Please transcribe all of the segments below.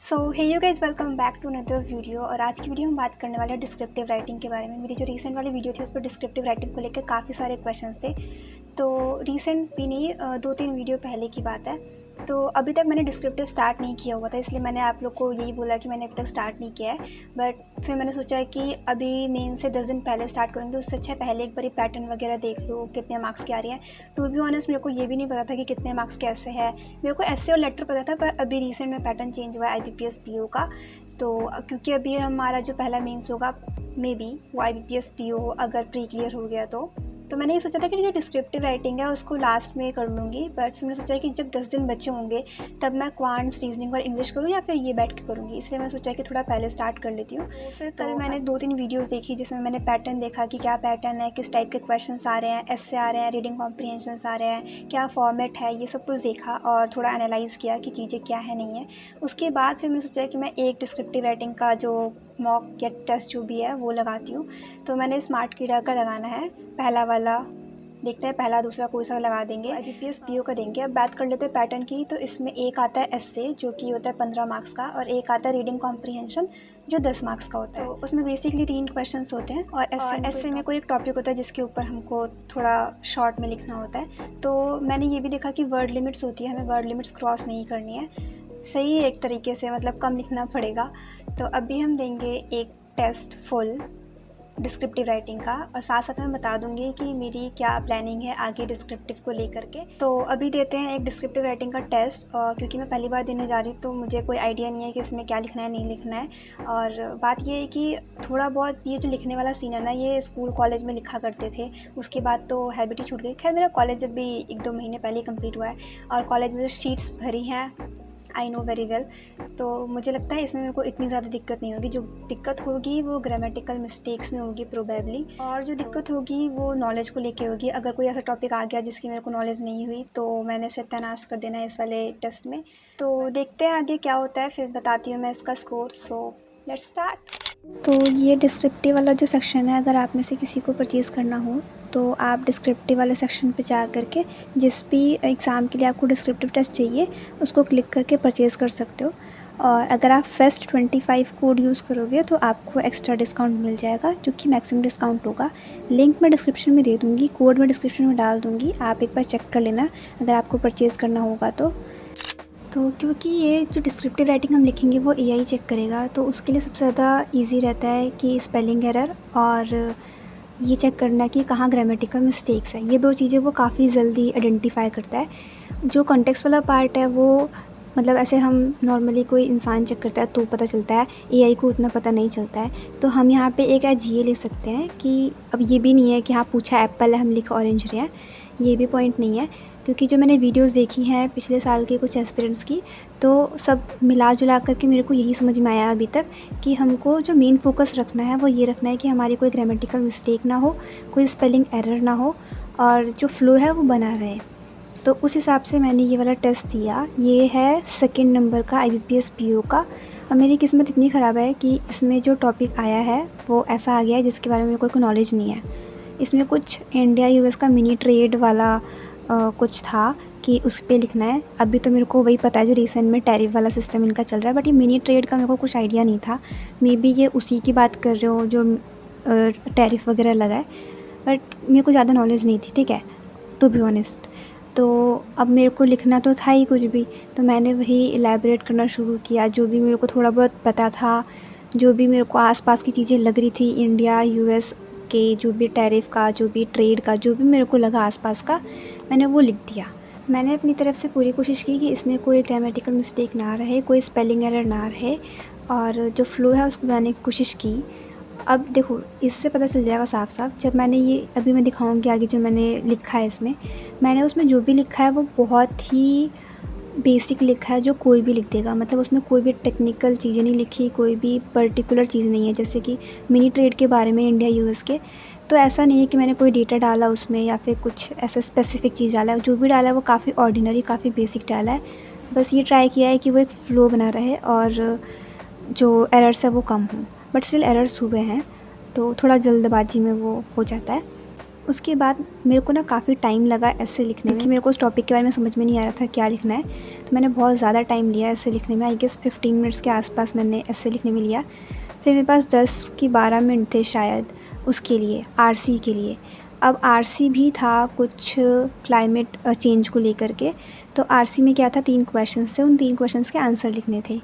So hey you guys, welcome back to another video. और आज की वीडियो हम बात करने वाले हैं डिस्क्रिप्टिव राइटिंग के बारे में। मेरी जो रीसेंट वाली वीडियो थी उस पर डिस्क्रिप्टिव राइटिंग को लेकर काफ़ी सारे क्वेश्चंस थे। तो रीसेंट भी नहीं, 2-3 वीडियो पहले की बात है। तो अभी तक मैंने डिस्क्रिप्टिव स्टार्ट नहीं किया हुआ था, इसलिए मैंने आप लोग को यही बोला कि मैंने अभी तक स्टार्ट नहीं किया है। बट फिर मैंने सोचा कि अभी मेन से 10 दिन पहले स्टार्ट करूँगी, तो उससे अच्छा पहले एक बारी पैटर्न वगैरह देख लो कितने मार्क्स की आ रही हैं। टू बी ऑनेस्ट मेरे को ये भी नहीं पता था कि कितने मार्क्स कैसे है। मेरे को ऐसे और लेटर पता था, पर अभी रिसेंट में पैटर्न चेंज हुआ है IBPS PO का। तो क्योंकि अभी हमारा जो पहला मेंस होगा, मे बी वो IBPS PO अगर प्री क्लियर हो गया तो मैंने ये सोचा था कि जो डिस्क्रिप्टिव राइटिंग है उसको लास्ट में कर लूँगी। बट फिर मैंने सोचा कि जब 10 दिन बचे होंगे तब मैं क्वांट्स, रीजनिंग और इंग्लिश करूँ या फिर ये बैठ के करूँगी, इसलिए मैंने सोचा कि थोड़ा पहले स्टार्ट कर लेती हूँ। फिर कल मैंने 2-3 वीडियोस देखी जिसमें मैंने पैटर्न देखा कि क्या पैटर्न है, किस टाइप के क्वेश्चंस आ रहे हैं, ऐसे आ रहे हैं, रीडिंग कॉम्प्रिहेंशंस आ रहे हैं, क्या फॉर्मेट है, ये सब कुछ देखा और थोड़ा एनालाइज़ किया कि चीज़ें क्या है नहीं है। उसके बाद फिर मैंने सोचा कि मैं एक डिस्क्रिप्टिव राइटिंग का जो मॉक या टेस्ट जो भी है वो लगाती हूँ। तो मैंने स्मार्ट कीड़ा का लगाना है, पहला वाला। देखते हैं पहला दूसरा कोई सा लगा देंगे। IBPS PO का देंगे। अब बात कर लेते हैं पैटर्न की। तो इसमें एक आता है एस्से जो कि होता है 15 मार्क्स का, और एक आता है रीडिंग कॉम्प्रिहेंशन जो 10 मार्क्स का होता है। तो उसमें बेसिकली 3 क्वेश्चंस होते हैं और एस्से में कोई एक टॉपिक होता है जिसके ऊपर हमको थोड़ा शॉर्ट में लिखना होता है। तो मैंने ये भी देखा कि वर्ड लिमिट्स होती है, हमें वर्ड लिमिट्स क्रॉस नहीं करनी है। सही है एक तरीके से, मतलब कम लिखना पड़ेगा। तो अभी हम देंगे एक टेस्ट फुल डिस्क्रिप्टिव राइटिंग का, और साथ साथ मैं बता दूंगी कि मेरी क्या प्लानिंग है आगे डिस्क्रिप्टिव को लेकर के। तो अभी देते हैं एक डिस्क्रिप्टिव राइटिंग का टेस्ट। और क्योंकि मैं पहली बार देने जा रही हूँ तो मुझे कोई आइडिया नहीं है कि इसमें क्या लिखना है नहीं लिखना है। और बात ये है कि थोड़ा बहुत ये जो लिखने वाला सीन है ना, ये स्कूल कॉलेज में लिखा करते थे, उसके बाद तो हैबिट ही छूट गई। खैर मेरा कॉलेज अभी 1-2 महीने पहले कंप्लीट हुआ है और कॉलेज में जो शीट्स भरी हैं, आई नो वेरी वेल। तो मुझे लगता है इसमें मेरे को इतनी ज़्यादा दिक्कत नहीं होगी। जो दिक्कत होगी वो ग्रामेटिकल मिस्टेक्स में होगी प्रोबेबली, और जो दिक्कत होगी वो नॉलेज को लेके होगी। अगर कोई ऐसा टॉपिक आ गया जिसकी मेरे को नॉलेज नहीं हुई तो मैंने सत्यानाश कर देना है इस वाले टेस्ट में। तो देखते हैं आगे क्या होता है, फिर बताती हूँ मैं इसका स्कोर। So let's start. तो ये डिस्क्रिप्टिव वाला जो सेक्शन है, अगर आप में से किसी को परचेज़ करना हो तो आप डिस्क्रिप्टिव वाले सेक्शन पे जा करके जिस भी एग्ज़ाम के लिए आपको डिस्क्रिप्टिव टेस्ट चाहिए उसको क्लिक करके परचेज़ कर सकते हो। और अगर आप फेस्ट 25 कोड यूज़ करोगे तो आपको एक्स्ट्रा डिस्काउंट मिल जाएगा, जो कि मैक्सिमम डिस्काउंट होगा। लिंक मैं डिस्क्रिप्शन में दे दूँगी, कोड मैं डिस्क्रिप्शन में डाल दूँगी, आप एक बार चेक कर लेना अगर आपको परचेज़ करना होगा तो क्योंकि ये जो डिस्क्रिप्टिव राइटिंग हम लिखेंगे वो AI चेक करेगा, तो उसके लिए सबसे ज़्यादा इजी रहता है कि स्पेलिंग एरर और ये चेक करना कि कहाँ ग्रामेटिकल मिस्टेक्स है। ये 2 चीज़ें वो काफ़ी जल्दी आइडेंटिफाई करता है। जो कॉन्टेक्स्ट वाला पार्ट है वो मतलब ऐसे हम नॉर्मली कोई इंसान चेक करता है तो पता चलता है, AI को उतना पता नहीं चलता है। तो हम यहाँ पे एक एज ये ले सकते हैं कि अब ये भी नहीं है कि हाँ पूछा एप्पल है हम लिख ऑरेंज रहे हैं, ये भी पॉइंट नहीं है। क्योंकि जो मैंने वीडियोस देखी हैं पिछले साल के कुछ एस्पिरेंट्स की, तो सब मिला जुला करके मेरे को यही समझ में आया अभी तक कि हमको जो मेन फोकस रखना है वो ये रखना है कि हमारी कोई ग्रामेटिकल मिस्टेक ना हो, कोई स्पेलिंग एरर ना हो, और जो फ्लो है वो बना रहे। तो उस हिसाब से मैंने ये वाला टेस्ट दिया। ये है 2nd नंबर का IBPS PO का। और मेरी किस्मत इतनी ख़राब है कि इसमें जो टॉपिक आया है वो ऐसा आ गया है जिसके बारे में मेरे को कोई नॉलेज नहीं है। इसमें कुछ इंडिया US का मिनी ट्रेड वाला कुछ था कि उस पर लिखना है। अभी तो मेरे को वही पता है जो रिसेंट में टैरिफ वाला सिस्टम इनका चल रहा है, बट ये मिनी ट्रेड का मेरे को कुछ आइडिया नहीं था। मे बी ये उसी की बात कर रहे हो जो टैरिफ वगैरह लगा है, बट मेरे को ज़्यादा नॉलेज नहीं थी, ठीक है, टू बी ऑनेस्ट। तो अब मेरे को लिखना तो था ही कुछ भी, तो मैंने वही इलेबरेट करना शुरू किया। जो भी मेरे को थोड़ा बहुत पता था, जो भी मेरे को आसपास की चीज़ें लग रही थी इंडिया US के, जो भी टैरिफ का, जो भी ट्रेड का, जो भी मेरे को लगा आसपास का, मैंने वो लिख दिया। मैंने अपनी तरफ से पूरी कोशिश की कि इसमें कोई ग्रामेटिकल मिस्टेक ना रहे, कोई स्पेलिंग एरर ना रहे, और जो फ़्लो है उसको बनाने की कोशिश की। अब देखो इससे पता चल जाएगा साफ साफ, जब मैंने ये अभी मैं दिखाऊंगी आगे जो मैंने लिखा है इसमें, मैंने उसमें जो भी लिखा है वो बहुत ही बेसिक लिखा है जो कोई भी लिख देगा। मतलब उसमें कोई भी टेक्निकल चीज़ें नहीं लिखी, कोई भी पर्टिकुलर चीज़ नहीं है, जैसे कि मिनी ट्रेड के बारे में इंडिया US के। तो ऐसा नहीं है कि मैंने कोई डेटा डाला उसमें या फिर कुछ ऐसा स्पेसिफिक चीज़ डाला है। जो भी डाला है वो काफ़ी ऑर्डिनरी, काफ़ी बेसिक डाला है। बस ये ट्राई किया है कि वो एक फ़्लो बना रहे और जो एरर्स है वो कम हों, बट स्टिल एरर्स हुए हैं तो थोड़ा जल्दबाजी में वो हो जाता है। उसके बाद मेरे को ना काफ़ी टाइम लगा ऐसे लिखने में, क्योंकि मेरे को उस टॉपिक के बारे में समझ में नहीं आ रहा था क्या लिखना है। तो मैंने बहुत ज़्यादा टाइम लिया ऐसे लिखने में, आई गेस 15 मिनट्स के आसपास मैंने ऐसे लिखने में लिया। फिर मेरे पास 10 कि 12 मिनट थे शायद उसके लिए, आरसी के लिए। अब आरसी भी था कुछ क्लाइमेट चेंज को लेकर के। तो आरसी में क्या था, 3 क्वेश्चंस थे, उन 3 क्वेश्चंस के आंसर लिखने थे।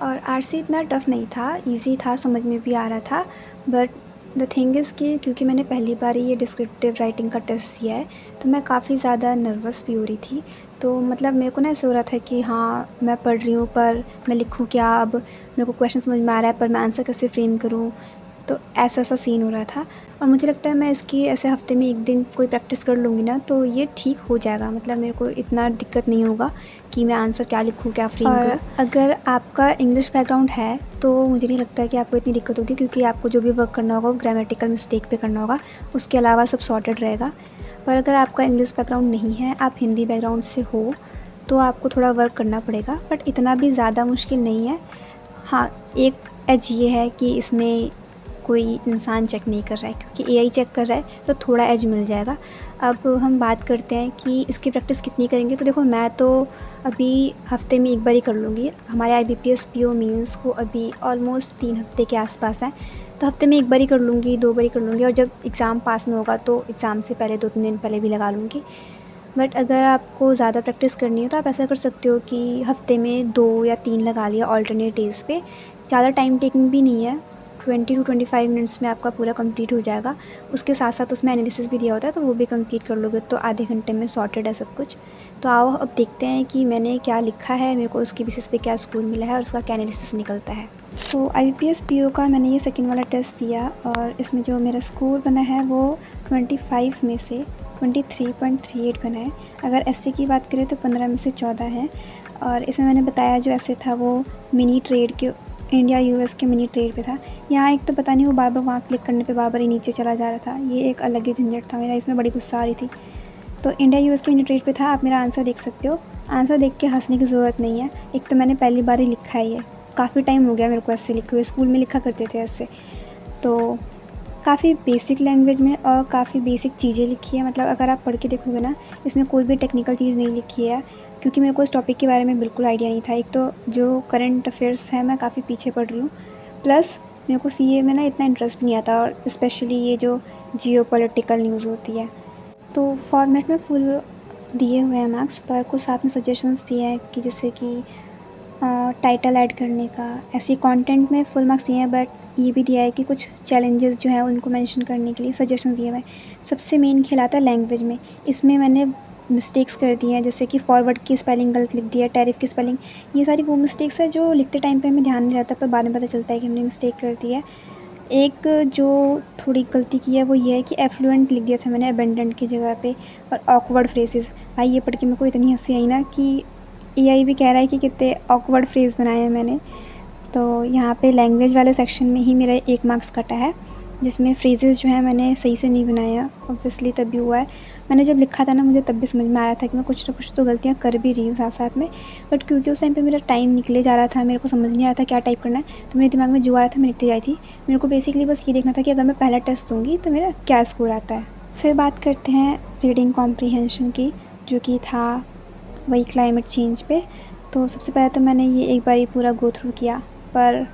और आरसी इतना टफ़ नहीं था, इजी था, समझ में भी आ रहा था। बट द थिंग इज़ कि क्योंकि मैंने पहली बार ये डिस्क्रिप्टिव राइटिंग का टेस्ट दिया है, तो मैं काफ़ी ज़्यादा नर्वस भी हो रही थी। तो मतलब मेरे को ना ऐसे हो रहा था कि हाँ मैं पढ़ रही हूँ पर मैं लिखूँ क्या, अब मेरे को क्वेश्चन समझ में आ रहा है पर मैं आंसर कैसे फ्रेम करूँ। तो ऐसा सीन हो रहा था। और मुझे लगता है मैं इसकी ऐसे हफ्ते में 1 दिन कोई प्रैक्टिस कर लूँगी ना तो ये ठीक हो जाएगा, मतलब मेरे को इतना दिक्कत नहीं होगा कि मैं आंसर क्या लिखूँ, क्या फ्रेम करूँ। अगर आपका इंग्लिश बैकग्राउंड है तो मुझे नहीं लगता है कि आपको इतनी दिक्कत होगी, क्योंकि आपको जो भी वर्क करना होगा वो ग्रामेटिकल मिस्टेक पे करना होगा, उसके अलावा सब सॉर्टेड रहेगा। पर अगर आपका इंग्लिश बैकग्राउंड नहीं है, आप हिंदी बैकग्राउंड से हो, तो आपको थोड़ा वर्क करना पड़ेगा, बट इतना भी ज़्यादा मुश्किल नहीं है। हाँ, एक एज ये है कि इसमें कोई इंसान चेक नहीं कर रहा है, क्योंकि एआई चेक कर रहा है, तो थोड़ा एज मिल जाएगा। अब हम बात करते हैं कि इसकी प्रैक्टिस कितनी करेंगे। तो देखो मैं तो अभी हफ्ते में 1 बार ही कर लूँगी। हमारे आईबीपीएस पीओ मीन्स को अभी ऑलमोस्ट 3 हफ्ते के आसपास है, तो हफ्ते में 1 बार ही कर लूँगी, 2 बार ही कर लूँगी। और जब एग्ज़ाम पास में होगा तो एग्ज़ाम से पहले 2-3 दिन पहले भी लगा लूँगी। बट अगर आपको ज़्यादा प्रैक्टिस करनी है तो आप ऐसा कर सकते हो कि हफ्ते में 2 या 3 लगा लिया ऑल्टरनेट डेज़ पे। ज़्यादा टाइम टेकिंग भी नहीं है, 20 to 25 मिनट्स में आपका पूरा कंप्लीट हो जाएगा। उसके साथ साथ उसमें एनालिसिस भी दिया होता है, तो वो भी कंप्लीट कर लोगे तो आधे घंटे में सॉर्टेड है सब कुछ। तो आओ अब देखते हैं कि मैंने क्या लिखा है, मेरे को उसके बेसिस पे क्या स्कोर मिला है और उसका क्या एनालिसिस निकलता है। तो आईबीपीएस पीओ का मैंने ये सेकंड वाला टेस्ट दिया और इसमें जो मेरा स्कोर बना है वो 25 में से 23.38 बना है। अगर एसए की बात करें तो 15 में से 14 है। और इसमें मैंने बताया जो एसए था वो मिनी ट्रेड के, इंडिया यूएस के मिनी ट्रेड पे था। यहाँ एक तो पता नहीं वो बार बार वहाँ क्लिक करने पे बार बार ही नीचे चला जा रहा था, ये एक अलग ही झंझट था मेरा, इसमें बड़ी गुस्सा आ रही थी। तो इंडिया यूएस के मिनी ट्रेड पे था। आप मेरा आंसर देख सकते हो, आंसर देख के हंसने की ज़रूरत नहीं है। एक तो मैंने पहली बार ही लिखा है, ये काफ़ी टाइम हो गया मेरे को ऐसे लिखे हुए, स्कूल में लिखा करते थे ऐसे। तो काफ़ी बेसिक लैंग्वेज में और काफ़ी बेसिक चीज़ें लिखी है, मतलब अगर आप पढ़ के देखोगे ना इसमें कोई भी टेक्निकल चीज़ नहीं लिखी है, क्योंकि मेरे को इस टॉपिक के बारे में बिल्कुल आइडिया नहीं था। एक तो जो करंट अफेयर्स है मैं काफ़ी पीछे पढ़ रही हूँ, प्लस मेरे को सीए में ना इतना इंटरेस्ट नहीं आता, और स्पेशली ये जो जियोपॉलिटिकल न्यूज़ होती है। तो फॉर्मेट में फुल दिए हुए हैं मार्क्स, पर कुछ साथ में सजेशंस भी हैं कि जैसे कि टाइटल ऐड करने का, ऐसे कंटेंट में फुल मार्क्स दिए हैं। बट ये भी दिया है कि कुछ चैलेंजेस जो हैं उनको मेंशन करने के लिए सजेशन दिए हुए हैं। सबसे मेन खेल आता है लैंग्वेज में, इसमें मैंने मिस्टेक्स कर दी हैं, जैसे कि फॉरवर्ड की स्पेलिंग गलत लिख दी है, टैरिफ की स्पेलिंग, ये सारी वो मिस्टेक्स है जो लिखते टाइम पे हमें ध्यान नहीं रहता, पर बाद में पता चलता है कि हमने मिस्टेक कर दी है। एक जो थोड़ी गलती की है वो ये है कि एफ्लुएंट लिख दिया था मैंने अबेंडेंट की जगह पे, और ऑकवर्ड फ्रेजेस। भाई ये पढ़ के मेरे को इतनी हंसी आई ना कि एआई भी कह रहा है कि कितने ऑकवर्ड फ्रेज़ बनाए हैं मैंने। तो यहाँ पे लैंग्वेज वाले सेक्शन में ही मेरा 1 मार्क्स कटा है, जिसमें फ्रेजेस जो हैं मैंने सही से नहीं बनाए हैं, ऑब्वियसली तभी हुआ है। मैंने जब लिखा था ना मुझे तब भी समझ में आ रहा था कि मैं कुछ ना कुछ तो गलतियाँ कर भी रही हूँ साथ साथ में, बट क्योंकि उस टाइम पे मेरा टाइम निकले जा रहा था, मेरे को समझ नहीं आ रहा था क्या टाइप करना है, तो मेरे दिमाग में जो आ रहा था मैं लिखती जा रही थी। मेरे को बेसिकली बस ये देखना था कि अगर मैं पहला टेस्ट दूँगी तो मेरा क्या स्कोर आता है। फिर बात करते हैं रीडिंग कॉम्प्रीहेंशन की, जो कि था वही क्लाइमेट चेंज पे। तो सबसे पहले तो मैंने ये एक बार ही पूरा गो थ्रू किया, पर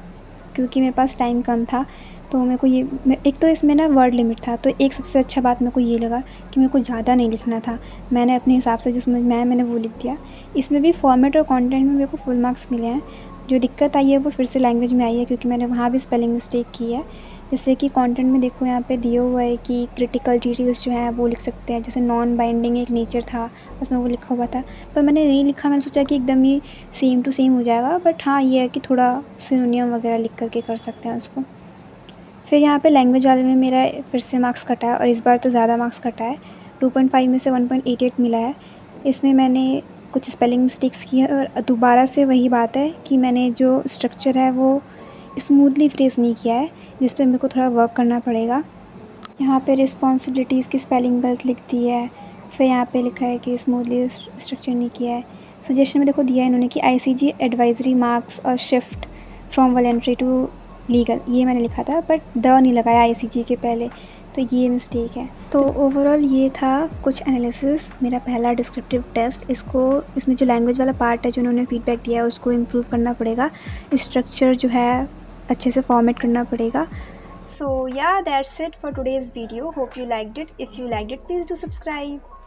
क्योंकि मेरे पास टाइम कम था तो मेरे को ये, एक तो इसमें ना वर्ड लिमिट था, तो एक सबसे अच्छा बात मेरे को ये लगा कि मेरे को ज़्यादा नहीं लिखना था, मैंने अपने हिसाब से जो समझ में आया मैंने वो लिख दिया। इसमें भी फॉर्मेट और कंटेंट में मेरे को फुल मार्क्स मिले हैं। जो दिक्कत आई है वो फिर से लैंग्वेज में आई है, क्योंकि मैंने वहाँ भी स्पेलिंग मिस्टेक की है। जैसे कि कंटेंट में देखो यहाँ पे दिया हुआ है कि क्रिटिकल डिटेल्स जो हैं वो लिख सकते हैं, जैसे नॉन बाइंडिंग एक नेचर था उसमें वो लिखा हुआ था, पर मैंने नहीं लिखा। मैंने सोचा कि एकदम ही सेम टू सेम हो जाएगा, बट हाँ ये है कि थोड़ा सिनोनियम वगैरह लिख करके कर सकते हैं उसको। फिर यहाँ पे लैंग्वेज वाले में मेरा फिर से मार्क्स कटा है, और इस बार तो ज़्यादा मार्क्स कटा है, 2.5 में से 1.88 मिला है। इसमें मैंने कुछ स्पेलिंग मिस्टेक्स की है, और दोबारा से वही बात है कि मैंने जो स्ट्रक्चर है वो स्मूथली फ्रेज़ नहीं किया है, जिस पे मेरे को थोड़ा वर्क करना पड़ेगा। यहाँ पे रिस्पॉन्सिबिलिटीज़ की स्पेलिंग गलत लिख दी है। फिर यहाँ पे लिखा है कि स्मूथली स्ट्रक्चर नहीं किया है। सजेशन में देखो दिया है इन्होंने कि आईसीजी एडवाइजरी मार्क्स और shift from voluntary to legal, ये मैंने लिखा था, बट द नहीं लगाया आईसीजी के पहले, तो ये मिस्टेक है। तो ओवरऑल ये था कुछ एनालिसिस, मेरा पहला डिस्क्रिप्टिव टेस्ट। इसमें जो लैंग्वेज वाला पार्ट है जो उन्होंने फीडबैक दिया है उसको इम्प्रूव करना पड़ेगा, स्ट्रक्चर जो है अच्छे से फॉर्मेट करना पड़ेगा। So yeah, that's it for today's video. Hope you liked it. If you liked it, please do subscribe.